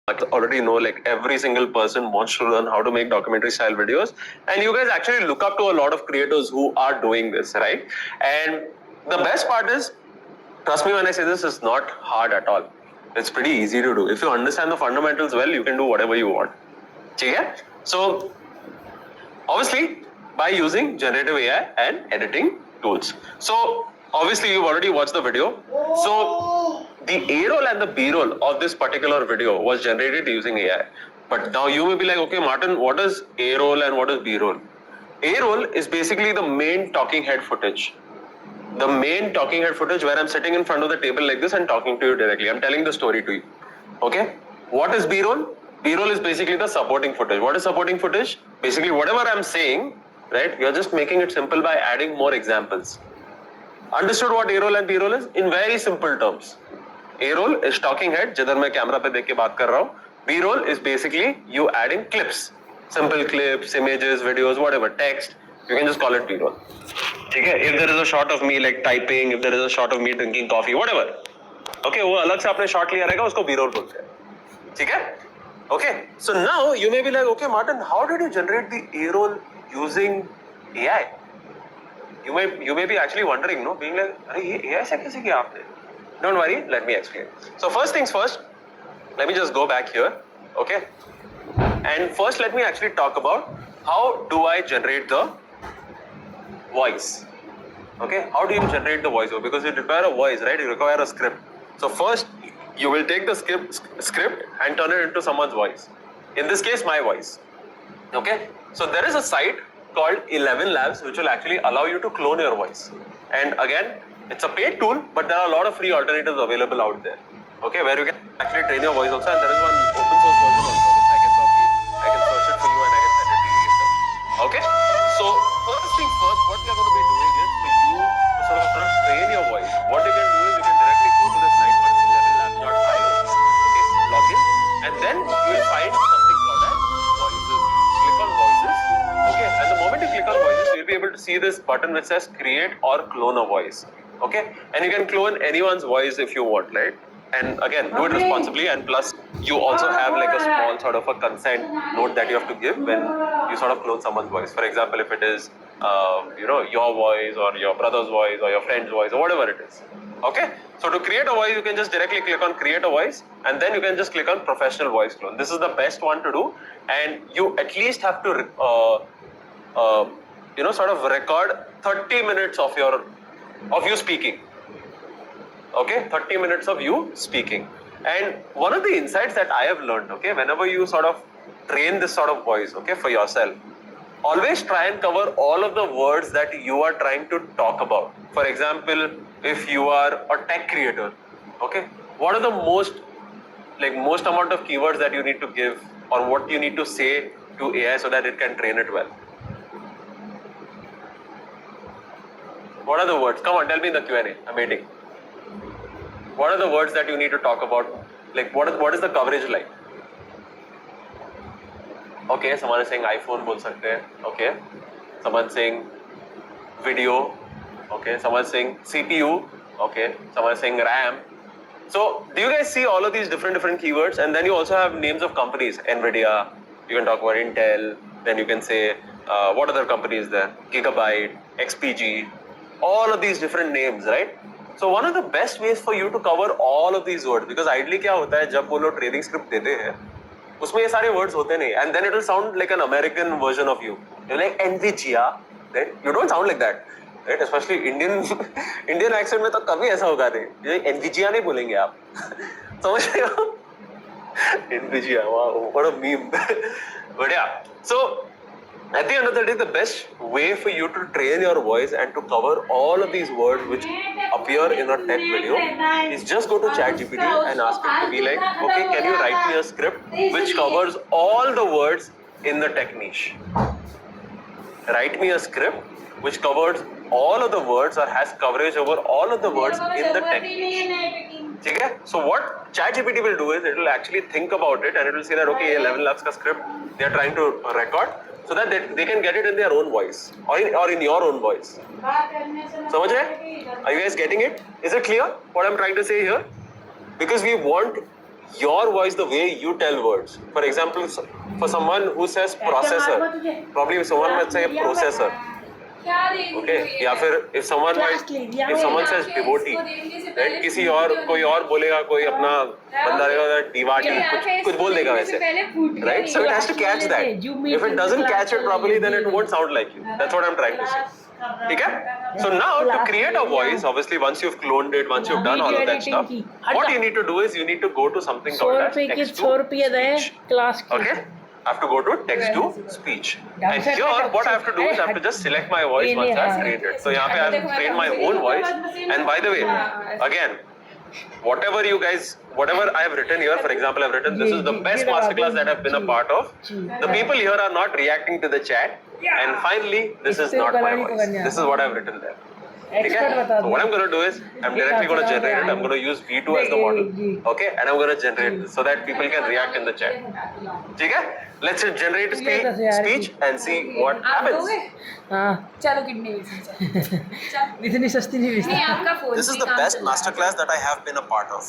already know, like every single person wants to learn how to make documentary style videos, and you guys actually look up to a lot of creators who are doing this, right? And the best part is, trust me when I say this, it's not hard at all. It's pretty easy to do. If you understand the fundamentals well, you can do whatever you want. Okay? So obviously by using generative AI and editing tools. So obviously you've already watched the video. So the A-roll and the B-roll of this particular video was generated using AI. But now you may be like, okay, Martin, what is A-roll and what is B-roll? A-roll is basically the main talking head footage. The main talking head footage where I'm sitting in front of the table like this and talking to you directly. I'm telling the story to you. Okay? What is B-roll? B-roll is basically the supporting footage. What is supporting footage? Basically whatever I'm saying, right? You're just making it simple by adding more examples. Understood what A-roll and B-roll is? In very simple terms. A-roll is talking head, जिधर मैं camera पे देख के बात कर रहा हूँ. B-roll is basically you adding clips. Simple clips, images, videos, whatever, text. You can just call it B-roll. ठीक है? If there is a shot of me like typing, if there is a shot of me drinking coffee, whatever. Okay, वो अलग से आपने shot लिया रहेगा, उसको B-roll बोलते हैं. ठीक है? Okay, so now you may be like, okay, Martin, how did you generate the A-roll using AI? You may be actually wondering, no, being like, अरे ये AI से कैसे किया आपने? Don't worry, let me explain. So first things first, let me just go back here, okay? And first, let me actually talk about how do I generate the voice. Okay, how do you generate the voice? Because you require a voice, right? You require a script. So first, you will take the script and turn it into someone's voice. In this case, my voice. Okay, so there is a site called 11 Labs which will actually allow you to clone your voice. And again, it's a paid tool, but there are a lot of free alternatives available out there. Okay, where you can actually train your voice also, and there is one open source version also, which I can search it for you and I can send it to you later. Okay, so first things first, what we are going to be doing is for you to sort of train your voice. What you can do is you can directly go to the site called 11labs.io. Okay, log in, and then you will find something called as voices. Click on voices. Okay, and the moment you click on voices, you'll be able to see this button which says create or clone a voice. Okay, and you can clone anyone's voice if you want, right? And again, do it responsibly, and plus you also have like a small sort of a consent note that you have to give when you sort of clone someone's voice. For example, if it is your voice or your brother's voice or your friend's voice or whatever it is. Okay, so to create a voice, you can just directly click on create a voice, and then you can just click on professional voice clone. This is the best one to do, and you at least have to sort of record 30 minutes of you speaking. Okay, 30 minutes of you speaking. And one of the insights that I have learned, okay, whenever you sort of train this sort of voice, okay, for yourself, always try and cover all of the words that you are trying to talk about. For example, if you are a tech creator, okay, what are the most amount of keywords that you need to give, or what you need to say to AI so that it can train it well? What are the words? Come on, tell me in the Q&A. I'm waiting. What are the words that you need to talk about? Like, what is the coverage like? Okay, someone is saying iPhone बोल सकते हैं. Okay, someone saying video. Okay, someone is saying CPU. Okay, someone is saying RAM. So, do you guys see all of these different keywords? And then you also have names of companies. Nvidia. You can talk about Intel. Then you can say what other companies there? Gigabyte, XPG. All of these different names, right? So one of the best ways for you to cover all of these words, because ideally क्या होता है जब वो लोग training script देते हैं उसमें ये सारे words होते नहीं, and then it will sound like an American version of you. You're like Nvidia, right? You don't sound like that, right? Especially Indian accent में तो कभी ऐसा होगा नहीं. ये Nvidia नहीं बोलेंगे आप. समझ रहे हो? Nvidia, wow, what a meme. But yeah, so at the end of the day, the best way for you to train your voice and to cover all of these words which appear in a tech video is just go to ChatGPT and ask it to be like, okay, can you write me a script which covers all the words in the tech niche? Write me a script which covers all of the words or has coverage over all of the words in the tech niche. Okay? So what ChatGPT will do is it will actually think about it and it will say that okay, 11 lakhs ka script they are trying to record, so that they can get it in their own voice or in your own voice. समझ रहे? Are you guys getting it? Is it clear what I'm trying to say here? Because we want your voice, the way you tell words. For example, for someone who says processor, probably someone might say processor. Okay, या फिर if someone says devotee, right? किसी और कोई और बोलेगा, कोई अपना बंदा रहेगा devotee, कुछ बोल देगा वैसे, right? So it has to catch that. If it doesn't catch it properly, then it won't sound like you. That's what I'm trying to say. Okay? So now to create a voice, obviously once you've cloned it, once you've done all of that stuff, what you need to do is you need to go to something called as text to speech. Okay? I have to go to text to speech. And here what I have to do is I have to just select my voice once I've trained it. So यहाँ पे I have trained my own voice. And by the way, again, whatever I have written here, for example, I've written this is the best masterclass that I've been a part of. The people here are not reacting to the chat. And finally, this is not my voice. This is what I've written there. Okay? So what I'm going to do is I'm directly going to generate it. I'm going to use V2 as the model. Okay? And I'm going to generate this so that people can react in the chat. Okay? Let's generate speech and see what happens. चलो kidney इतनी सस्ती नहीं बेचता. This is the best masterclass that I have been a part of.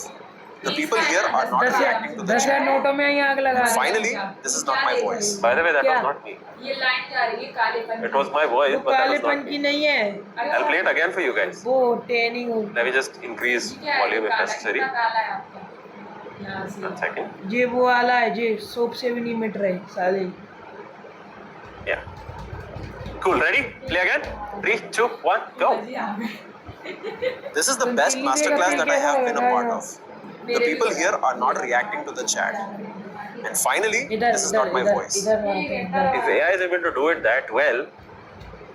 The people here are not reacting to the 10,000 chat. नोटों में ही आग लगा. Finally, this is not my voice. By the way, that was not me. ये line जा रही है कालेपन. It was my voice, वो but that was कालेपन not की me. नहीं है. I'll play it again for you guys. वो टैनिंग हो. Let me just increase volume if necessary. One second. ये वो वाला है जे सोप से भी नहीं मिट रहे साले. Yeah. Cool. Ready? Play again. 3, 2, 1, go. This is the best masterclass that I have been a part of. The people here are not reacting to the chat. And finally, this is not my voice. If AI is able to do it that well,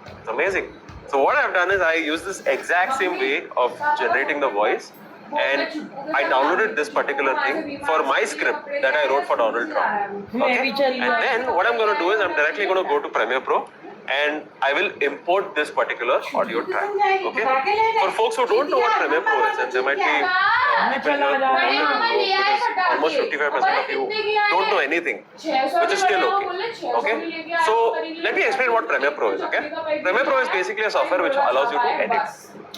it's amazing. So what I've done is I use this exact same way of generating the voice, and I downloaded this particular thing for my script that I wrote for Donald Trump. Okay? And then what I'm going to do is I'm directly going to go to Premiere Pro and I will import this particular audio track. Okay? For folks who don't know what Premiere Pro is, and there might be people here who don't even know, because almost 55% of you don't know anything, which is still okay. Okay? So let me explain what Premiere Pro is. Okay? Premiere Pro is basically a software which allows you to edit.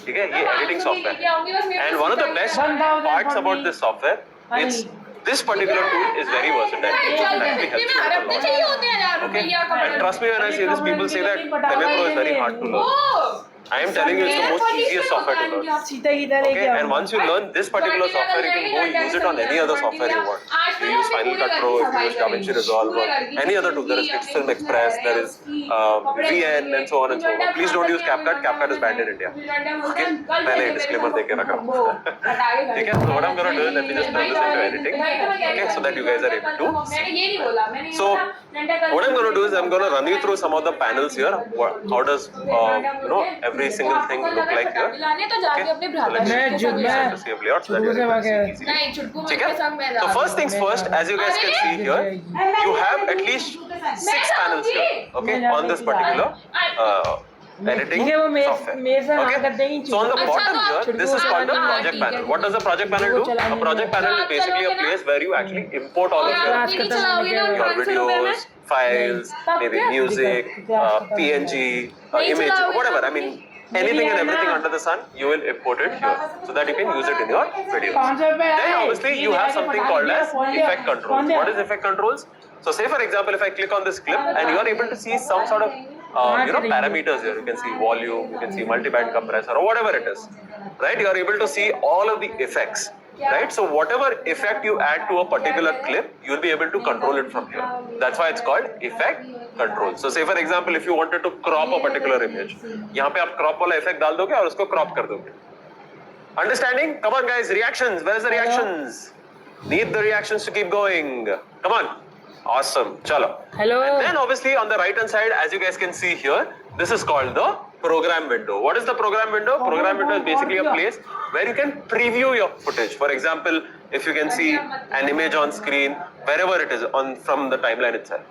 Okay? ये editing software. And one of the best parts about this software is this particular tool is very versatile. It actually helps you with a lot. Okay? And trust me when I say this, people say that Premiere Pro is very hard to learn. I am telling you, it's the most easiest software to learn. Okay, and once you learn this particular software, you can go use it on any other software you want. You use Final Cut Pro, if you use DaVinci Resolve, or any other tool. There is Film Express, there is VN, and so on and so on. Please don't use CapCut. CapCut is banned in India. Okay, मैंने disclaimer देके रखा. Okay, so what I'm gonna do is let me just turn this into editing. Okay, so that you guys are able to see. So what I'm gonna do is I'm gonna run you through some of the panels here. How does every single thing look like here. Okay? So let's just save layout so that you're able to see easily. Okay? So first things first, as you guys can see here, you have at least 6 panels here. Okay, on this particular editing software. Okay? So on the bottom here, this is called the project panel. What does the project panel do? A project panel is basically a place where you actually import all of your videos, files, maybe music, PNG, image, whatever. I mean, anything and everything under the sun, you will import it here so that you can use it in your videos. Then obviously you have something called as effect controls. What is effect controls? So say for example, if I click on this clip and you are able to see some sort of parameters here. You can see volume, you can see multiband compressor or whatever it is. Right? You are able to see all of the effects. Right? So whatever effect you add to a particular clip, you will be able to control it from here. That's why it's called effect control. So say for example, if you wanted to crop a particular image, यहाँ पे आप crop वाला effect डाल दोगे और उसको crop कर दोगे. Understanding? Come on guys, reactions. Where's the reactions? Need the reactions to keep going. Come on. Awesome. Chalo. Hello. And then obviously on the right hand side, as you guys can see here, this is called the program window. What is the program window? Program window is basically a place where you can preview your footage. For example, if you can see an image on screen, wherever it is from the timeline itself.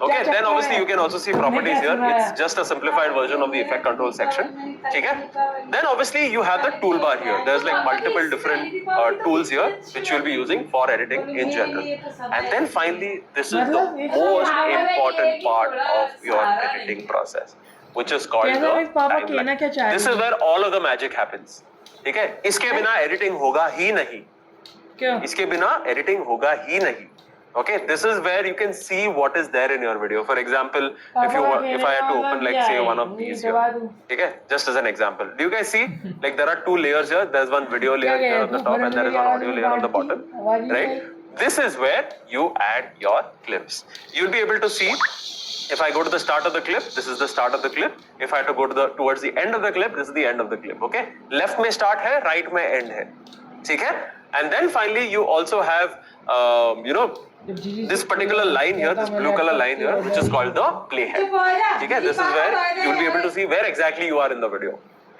Okay, then obviously you can also see properties here. It's just a simplified version of the effect control section. Okay? Then obviously you have the toolbar here. There's like multiple different tools here which you'll be using for editing in general. And then finally, this is the most important part of your editing process, which is called the timeline. This is where all of the magic happens. ठीक है? इसके बिना editing होगा ही नहीं. क्यों? इसके बिना editing होगा ही नहीं. Okay, this is where you can see what is there in your video. For example, if I had to open like say one of these here, okay, just as an example. Do you guys see like there are two layers here? There's one video layer here on the top and there is one audio layer on the bottom, right? This is where you add your clips. You'll be able to see. If I go to the start of the clip, this is the start of the clip. If I have to go to towards the end of the clip, this is the end of the clip. Okay, left में start है, right में end है, ठीक है? And then finally you also have this particular line here, this blue color line here, which is called the playhead. Okay, this is where you will be able to see where exactly you are in the video.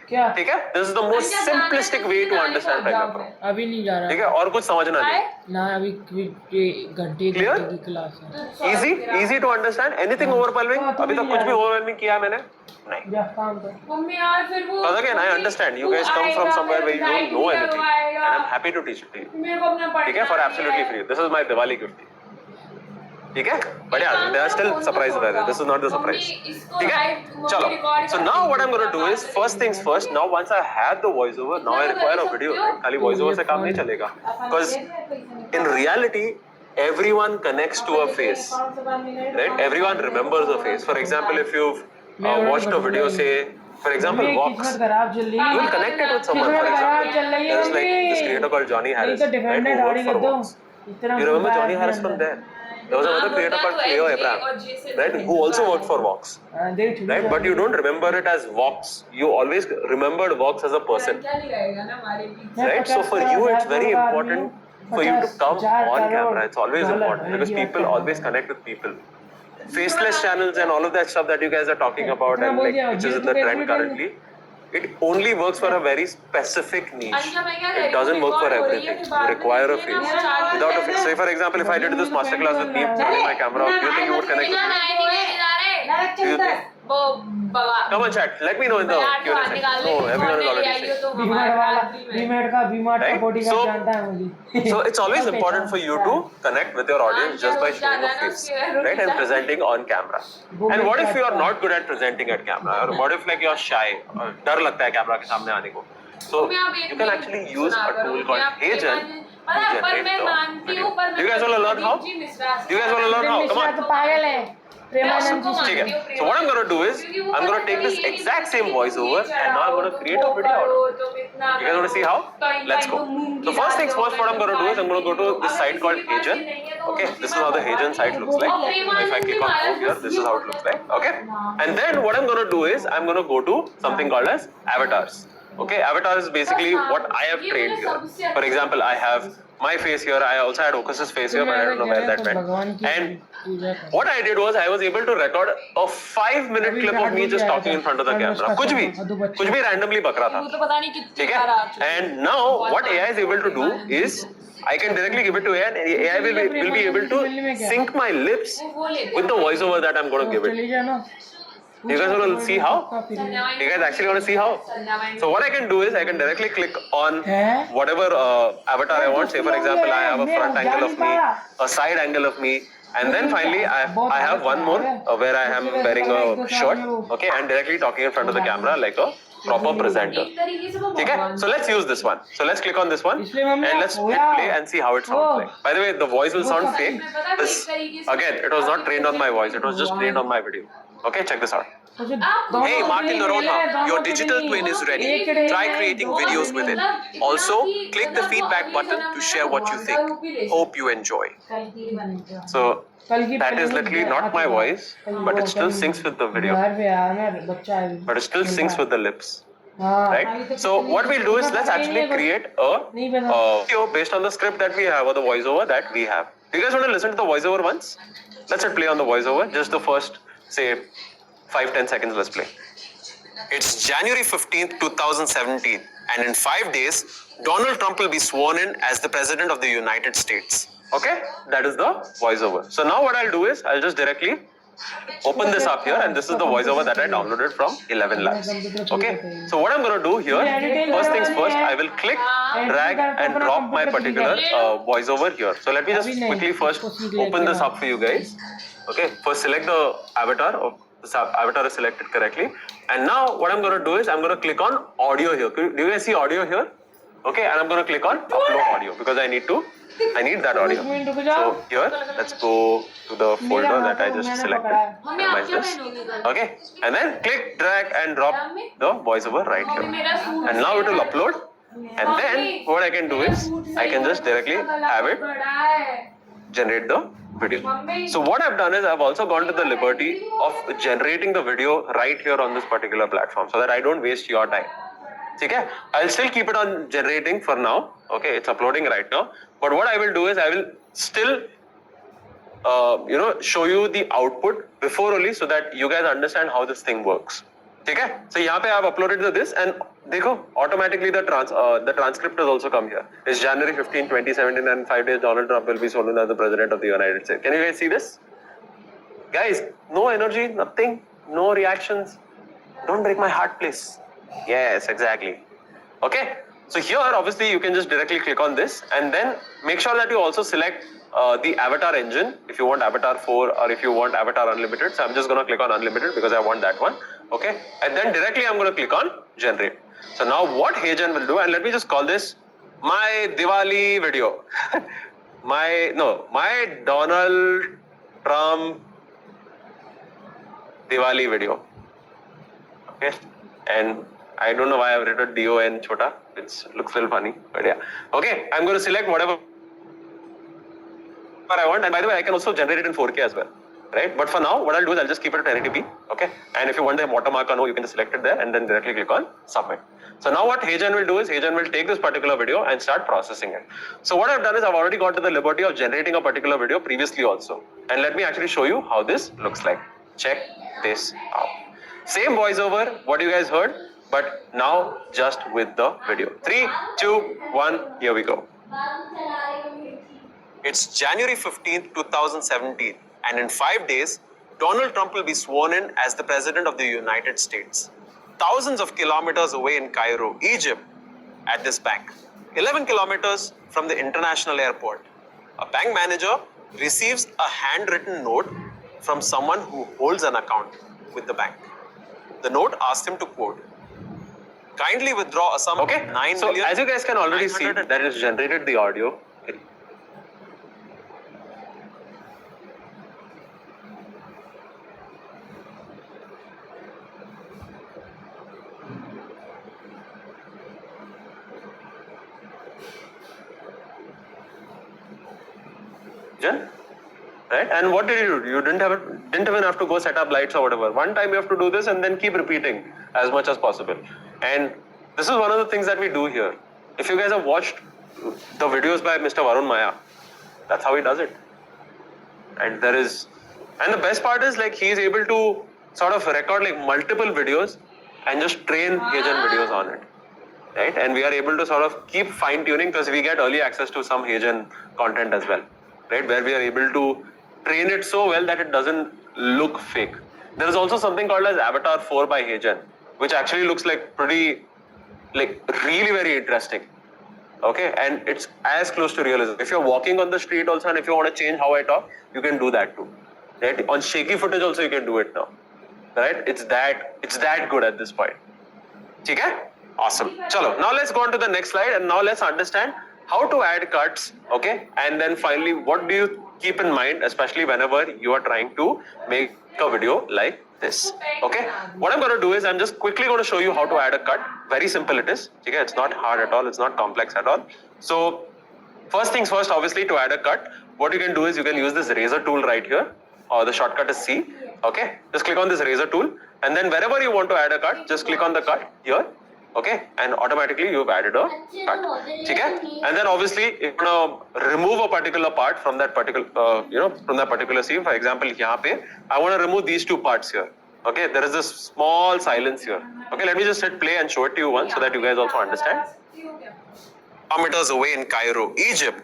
क्या? ठीक है? This is the most simplistic way to understand Premiere Pro. अभी नहीं जा रहा. ठीक है? और कुछ समझना नहीं. ना अभी घंटे Clear? की क्लास है. Easy to understand. Anything overwhelming? अभी तक कुछ भी overwhelming किया है मैंने? नहीं. जा काम कर. मम्मी यार फिर वो But again, I understand. You guys come from somewhere where you don't know anything, and I'm happy to teach it to you. मेरे को अपना पढ़ना ठीक है? For absolutely free. This is my Diwali gift. ठीक है? But yeah, there are still surprises there. This is not the surprise. ठीक है? चलो. So now what I'm going to do is first things first. Now once I have the voiceover, now I require a video. Right? खाली voiceover से काम नहीं चलेगा. Because in reality, everyone connects to a face. Right? Everyone remembers a face. For example, if you've watched a video, say, for example, Vox, you will connect it with someone. For example, there's like this creator called Johnny Harris, right? Who worked for Vox. You remember Johnny Harris from there? There was another creator called Cleo Abraham, right? Who also worked for Vox, right? But you don't remember it as Vox. You always remembered Vox as a person, right? So for you, it's very important for you to come on camera. It's always important because people always connect with people. Faceless channels and all of that stuff that you guys are talking about and like which is in the trend currently, it only works for a very specific niche. It doesn't work for everything. You require a face. Without a face, say for example, if I did this masterclass with me holding my camera, do you think you would connect with me? Do you think? Come on, chat. Let me know in the Q&A section. No, everyone is already saying. Right? So it's always important for you to connect with your audience just by showing a face, right, and presenting on camera. And what if you are not good at presenting at camera, or what if like you are shy, or डर लगता है camera के सामने आने को? So you can actually use a tool called HeyGen to generate the video. Do you guys want to learn how? Do you guys want to learn how? Come on. पागल है. प्रेमानंद जी. ठीक है. So what I'm going to do is I'm going to take this exact same voiceover and now I'm going to create a video out of it. You guys want to see how? Let's go. So first things first, what I'm going to do is I'm going to go to this site called HeyGen. Okay, this is how the HeyGen site looks like. If I click on home here, this is how it looks like. Okay, and then what I'm going to do is I'm going to go to something called as avatars. Okay, avatar is basically what I have trained here. For example, I have my face here. I also had Ocus's face here, but I don't know where that went. And what I did was I was able to record a 5-minute clip of me just talking in front of the camera. कुछ भी randomly बक रहा था. ठीक है? And now what AI is able to do is I can directly give it to AI and AI will be able to sync my lips with the voiceover that I'm going to give it. You guys want to see how? You guys actually want to see how? So what I can do is I can directly click on whatever avatar I want. Say for example, I have a front angle of me, a side angle of me, and then finally I have one more where I am wearing a shirt, okay, and directly talking in front of the camera like a proper presenter. Okay, so let's use this one. So let's click on this one and let's hit play and see how it sounds like. By the way, the voice will sound fake. Again, it was not trained on my voice. It was just trained on my video. Okay, check this out. Hey, Martin Noronha, your digital twin is ready. Try creating videos with it. Also, click the feedback button to share what you think. Hope you enjoy. So that is literally not my voice, but it still syncs with the video. But it still syncs with the lips. Right? So what we'll do is let's actually create a video based on the script that we have or the voiceover that we have. Do you guys want to listen to the voiceover once? Let's hit play on the voiceover. Just the first, say, 5-10 seconds. Let's play. It's January 15th, 2017, and in 5 days, Donald Trump will be sworn in as the President of the United States. Okay? That is the voiceover. So now what I'll do is I'll just directly open this up here, and this is the voiceover that I downloaded from 11 Labs. Okay? So what I'm going to do here, first things first, I will click, drag and drop my particular voiceover here. So let me just quickly first open this up for you guys. Okay? First select the avatar. This avatar is selected correctly. And now what I'm going to do is I'm going to click on audio here. Do you guys see audio here? Okay, and I'm going to click on upload audio because I need that audio. So here, let's go to the folder that I just selected. Minimize this. Okay, and then click, drag, and drop the voiceover right here. And now it will upload. And then what I can do is I can just directly have it generate the video. So what I've done is I've also gone to the liberty of generating the video right here on this particular platform so that I don't waste your time. Okay, I'll still keep it on generating for now. Okay, it's uploading right now. But what I will do is I will still show you the output before only so that you guys understand how this thing works. Okay, so here I've uploaded this and देखो automatically the transcript has also come here. It's January 15, 2017 and 5 days Donald Trump will be sworn in as the president of the United States. Can you guys see this? Guys, no energy, nothing, no reactions. Don't break my heart, please. Yes, exactly. Okay, so here obviously you can just directly click on this and then make sure that you also select the avatar engine if you want avatar 4 or if you want avatar unlimited. So I'm just going to click on unlimited because I want that one. Okay, and then directly I'm going to click on generate. So now what HeyGen will do, and let me just call this my Diwali video. my Donald Trump Diwali video. Okay, and I don't know why I've written DON Chota, which looks a little funny, but yeah. Okay, I'm going to select whatever I want, and by the way, I can also generate it in 4K as well, right? But for now, what I'll do is I'll just keep it at 1080p, okay? And if you want the watermark or no, you can just select it there and then directly click on submit. So now what HeyGen will do is HeyGen will take this particular video and start processing it. So what I've done is I've already got to the liberty of generating a particular video previously also. And let me actually show you how this looks like. Check this out. Same voiceover, what you guys heard, but now just with the video. 3, 2, 1, here we go. It's January 15th, 2017, and in 5 days, Donald Trump will be sworn in as the President of the United States. Thousands of kilometers away in Cairo, Egypt, at this bank. 11 kilometers from the international airport. A bank manager receives a handwritten note from someone who holds an account with the bank. The note asks him to quote, kindly withdraw a sum of Okay, 9 so million. as you guys can already see, that is generated the audio. Right? And what did you do? You didn't even have to go set up lights or whatever. One time you have to do this and then keep repeating as much as possible. And this is one of the things that we do here. If you guys have watched the videos by Mr. Varun Maya, that's how he does it. And the best part is like he is able to sort of record like multiple videos and just train HeyGen videos on it. Right? And we are able to sort of keep fine tuning because we get early access to some HeyGen content as well. Right? Where we are able to train it so well that it doesn't look fake. There is also something called as Avatar 4 by HeyGen, which actually looks like really very interesting. Okay, and it's as close to realism. If you're walking on the street also and if you want to change how I talk, you can do that too. Right? On shaky footage also you can do it now. Right? It's that good at this point. Okay? Awesome. Chalo, now let's go on to the next slide and now let's understand how to add cuts, okay? And then finally, what do you keep in mind, especially whenever you are trying to make a video like this, okay? What I'm going to do is I'm just quickly going to show you how to add a cut. Very simple it is, okay? It's not hard at all. It's not complex at all. So first things first, obviously to add a cut, what you can do is you can use this razor tool right here, or the shortcut is C, okay? Just click on this razor tool and then wherever you want to add a cut, just click on the cut here. Okay, and automatically you've added a cut. Okay? And then obviously if you want to remove a particular part from that particular from that particular scene. For example, here I want to remove these two parts here. Okay, there is this small silence here. Okay, let me just hit play and show it to you once so that you guys also understand. Kilometers away in Cairo, Egypt,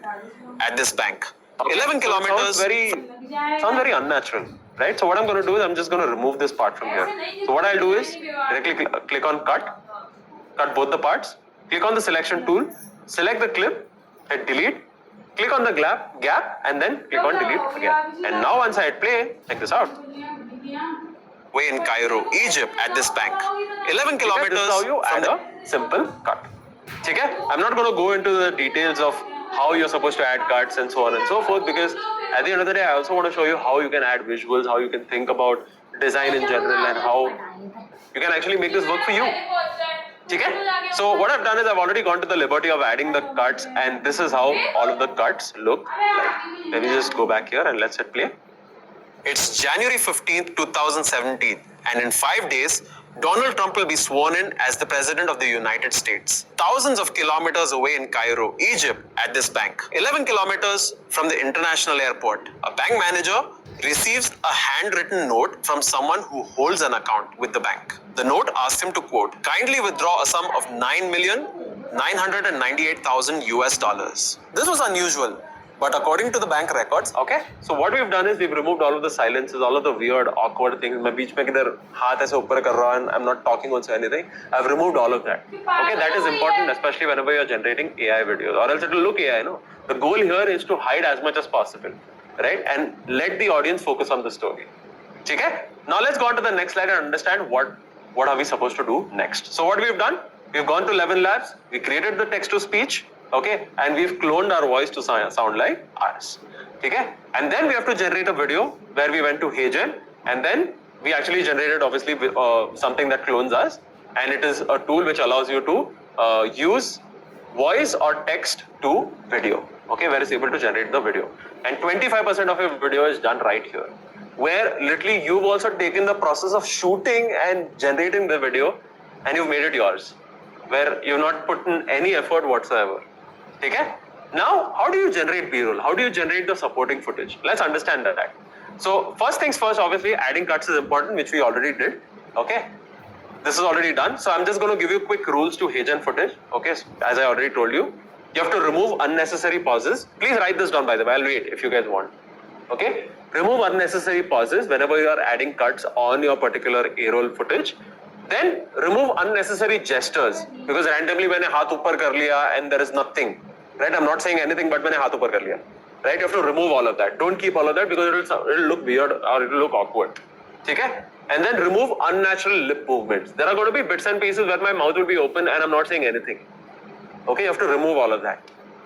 at this bank. 11 kilometers. Sounds very unnatural, right? So what I'm going to do is I'm just going to remove this part from here. So what I'll do is directly click on cut both the parts, click on the selection tool, select the clip, hit delete, click on the gap and then click on delete again. And now once I hit play, check this out. Way in Cairo, Egypt, at this bank. 11 kilometers. This is how you add a simple cut. Okay? I'm not going to go into the details of how you're supposed to add cuts and so on and so forth, because at the end of the day, I also want to show you how you can add visuals, how you can think about design in general, and how you can actually make this work for you. Okay? So what I've done is I've already gone to the liberty of adding the cuts, and this is how all of the cuts look like. Let me just go back here and let's hit play. It's January 15th, 2017, and in 5 days, Donald Trump will be sworn in as the President of the United States. Thousands of kilometers away in Cairo, Egypt, at this bank. 11 kilometers from the international airport, a bank manager receives a handwritten note from someone who holds an account with the bank. The note asks him to quote, kindly withdraw a sum of $9,998,000 US dollars. This was unusual. But according to the bank records, Okay, so what we've done is we've removed all of the silences, all of the weird, awkward things. मैं बीच में किधर हाथ ऐसे ऊपर कर रहा हूँ and I'm not talking on anything. I've removed all of that. Okay, that is important, especially whenever you're generating AI videos, or else it will look AI. No, the goal here is to hide as much as possible, right? And let the audience focus on the story. Okay? Now let's go on to the next slide and understand what are we supposed to do next. So what we've done, we've gone to 11 Labs. We created the text to speech. Okay, and we've cloned our voice to sound like ours. Okay, and then we have to generate a video where we went to HeyGen, and then we actually generated obviously something that clones us, and it is a tool which allows you to use voice or text to video. Okay, where it's able to generate the video, and 25% of your video is done right here, where literally you've also taken the process of shooting and generating the video, and you've made it yours, where you've not put in any effort whatsoever. Okay? Now, how do you generate B-roll? How do you generate the supporting footage? Let's understand that. So, first things first, obviously, adding cuts is important, which we already did. Okay? This is already done. So, I'm just going to give you quick rules to HeyGen footage. Okay? As I already told you, you have to remove unnecessary pauses. Please write this down, by the way. I'll wait if you guys want. Okay? Remove unnecessary pauses whenever you are adding cuts on your particular A-roll footage. Then remove unnecessary gestures, because randomly मैंने हाथ ऊपर कर लिया and there is nothing, right? I'm not saying anything, but मैंने हाथ ऊपर कर लिया, right? You have to remove all of that. Don't keep all of that because it'll look weird or it'll look awkward. ठीक है? And then remove unnatural lip movements. There are going to be bits and pieces where my mouth will be open and I'm not saying anything. Okay, you have to remove all of that.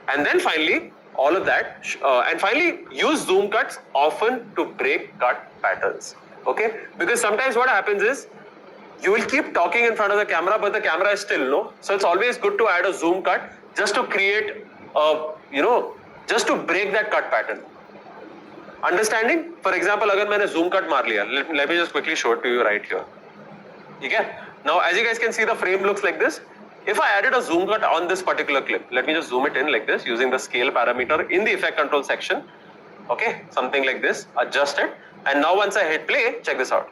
And then finally, all of that, and finally, use zoom cuts often to break cut patterns. Okay? Because sometimes what happens is, you will keep talking in front of the camera, but the camera is still low. So it's always good to add a zoom cut just to create, just to break that cut pattern. Understanding? For example, अगर मैंने zoom cut मार लिया, let me just quickly show it to you right here. Okay? Now, as you guys can see, the frame looks like this. If I added a zoom cut on this particular clip, let me just zoom it in like this using the scale parameter in the effect control section. Okay? Something like this. Adjust it. And now once I hit play, check this out.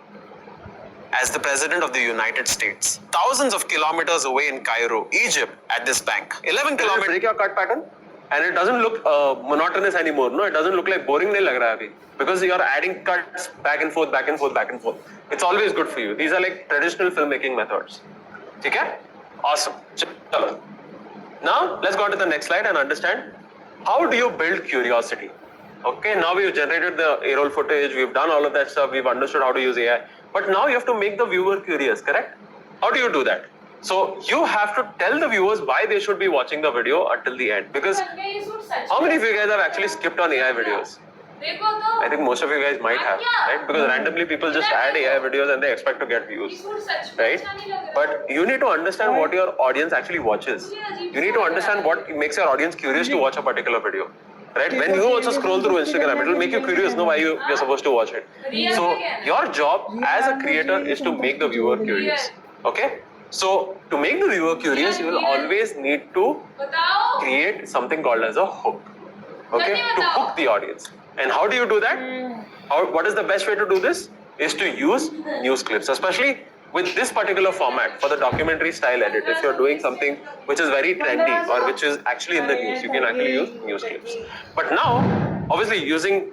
As the President of the United States, thousands of kilometers away in Cairo, Egypt, at this bank. 11 kilometers. Break your cut pattern, and it doesn't look monotonous anymore. No, it doesn't look like boring. नहीं लग रहा है अभी, because you are adding cuts back and forth, back and forth, back and forth. It's always good for you. These are like traditional filmmaking methods. ठीक है? Awesome. चलो. Now let's go on to the next slide and understand how do you build curiosity. Okay, now we've generated the A-roll footage, we've done all of that stuff, we've understood how to use AI. But now you have to make the viewer curious, correct? How do you do that? So you have to tell the viewers why they should be watching the video until the end. Because how many of you guys have actually skipped on AI videos? I think most of you guys might have, right? Because randomly people just add AI videos and they expect to get views, right? But you need to understand what your audience actually watches. You need to understand what makes your audience curious to watch a particular video. Right? When you also scroll through Instagram, it will make you curious, know why you're supposed to watch it. So your job as a creator is to make the viewer curious. Okay? So to make the viewer curious, you will always need to create something called as a hook. Okay? To hook the audience. And how do you do that? What is the best way to do this? Is to use news clips, especially with this particular format for the documentary style edit. If you're doing something which is very trendy or which is actually in the news, you can actually use news clips. But now, obviously using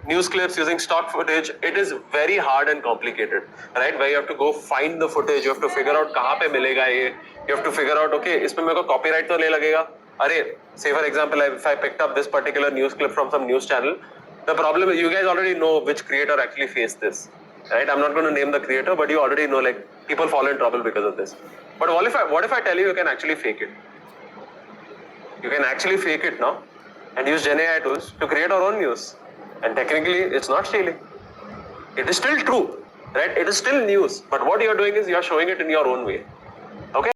news clips, using stock footage, it is very hard and complicated, right? Where you have to go find the footage, you have to figure out कहाँ पे मिलेगा ये, you have to figure out, okay, इसमें मेरे को copyright तो नहीं लगेगा. अरे, say for example, if I picked up this particular news clip from some news channel, the problem is you guys already know which creator actually faced this. Right? I'm not going to name the creator, but you already know like people fall in trouble because of this. But what if I tell you can actually fake it? You can actually fake it now and use Gen AI tools to create our own news. And technically, it's not stealing. It is still true, right? It is still news. But what you're doing is you're showing it in your own way. Okay?